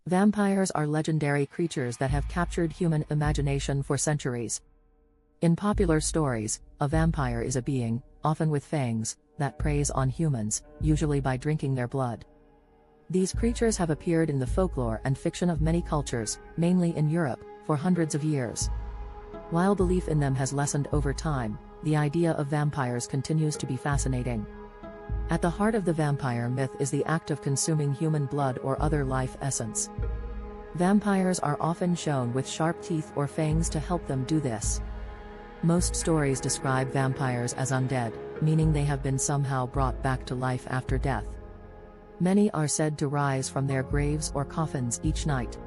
Vampires are legendary creatures that have captured human imagination for centuries. In popular stories, a vampire is a being, often with fangs, that preys on humans, usually by drinking their blood. These creatures have appeared in the folklore and fiction of many cultures, mainly in Europe, for hundreds of years. While belief in them has lessened over time, the idea of vampires continues to be fascinating. At the heart of the vampire myth is the act of consuming human blood or other life essence. Vampires are often shown with sharp teeth or fangs to help them do this. Most stories describe vampires as undead, meaning they have been somehow brought back to life after death. Many are said to rise from their graves or coffins each night.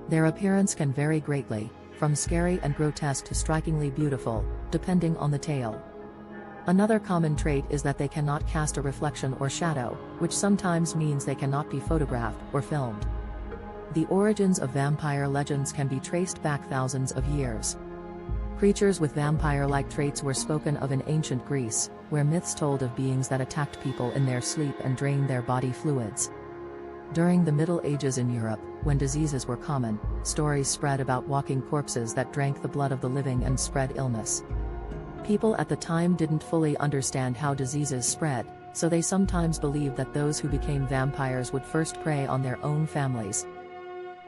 Their appearance can vary greatly, from scary and grotesque to strikingly beautiful, depending on the tale. Another common trait is that they cannot cast a reflection or shadow, which sometimes means they cannot be photographed or filmed. The origins of vampire legends can be traced back thousands of years. Creatures with vampire-like traits were spoken of in ancient Greece, where myths told of beings that attacked people in their sleep and drained their body fluids. During the Middle Ages in Europe, when diseases were common, stories spread about walking corpses that drank the blood of the living and spread illness. People at the time didn't fully understand how diseases spread, so they sometimes believed that those who became vampires would first prey on their own families.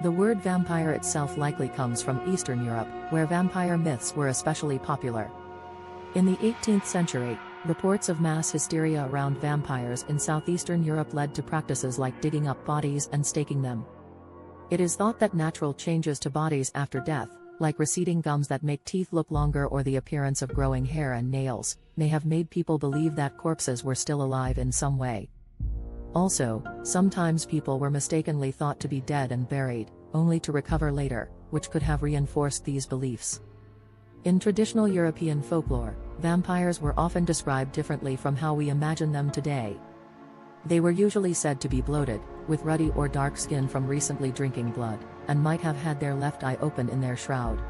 The word vampire itself likely comes from Eastern Europe, where vampire myths were especially popular. In the 18th century, reports of mass hysteria around vampires in southeastern Europe led to practices like digging up bodies and staking them. It is thought that natural changes to bodies after death, like receding gums that make teeth look longer or the appearance of growing hair and nails, may have made people believe that corpses were still alive in some way. Also, sometimes people were mistakenly thought to be dead and buried, only to recover later, which could have reinforced these beliefs. In traditional European folklore, vampires were often described differently from how we imagine them today. They were usually said to be bloated, with ruddy or dark skin from recently drinking blood, and might have had their left eye open in their shroud.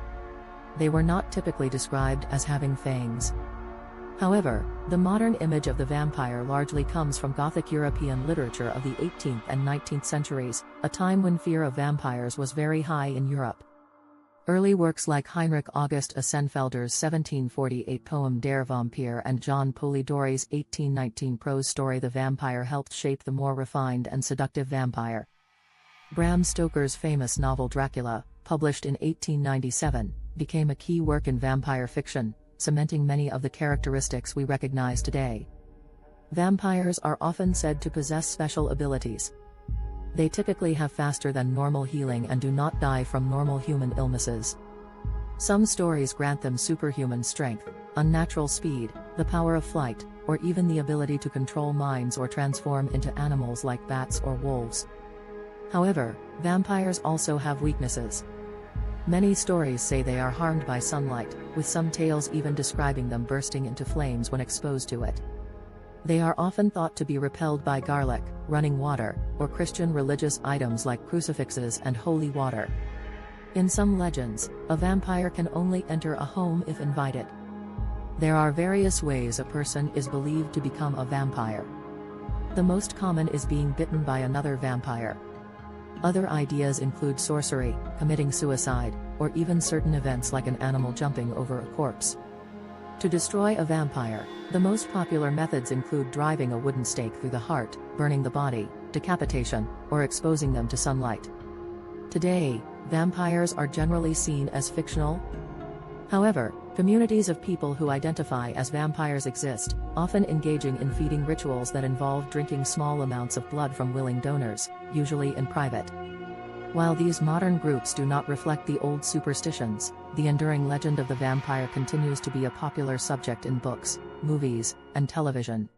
They were not typically described as having fangs. However, the modern image of the vampire largely comes from Gothic European literature of the 18th and 19th centuries, a time when fear of vampires was very high in Europe. Early works like Heinrich August Assenfelder's 1748 poem Der Vampir and John Polidori's 1819 prose story The Vampire helped shape the more refined and seductive vampire. Bram Stoker's famous novel Dracula, published in 1897, became a key work in vampire fiction, cementing many of the characteristics we recognize today. Vampires are often said to possess special abilities. They typically have faster than normal healing and do not die from normal human illnesses. Some stories grant them superhuman strength, unnatural speed, the power of flight, or even the ability to control minds or transform into animals like bats or wolves. However, vampires also have weaknesses. Many stories say they are harmed by sunlight, with some tales even describing them bursting into flames when exposed to it. They are often thought to be repelled by garlic, running water, or Christian religious items like crucifixes and holy water. In some legends, a vampire can only enter a home if invited. There are various ways a person is believed to become a vampire. The most common is being bitten by another vampire. Other ideas include sorcery, committing suicide, or even certain events like an animal jumping over a corpse. To destroy a vampire, the most popular methods include driving a wooden stake through the heart, burning the body, decapitation, or exposing them to sunlight. Today, vampires are generally seen as fictional. However, communities of people who identify as vampires exist, often engaging in feeding rituals that involve drinking small amounts of blood from willing donors, usually in private. While these modern groups do not reflect the old superstitions, the enduring legend of the vampire continues to be a popular subject in books, movies, and television.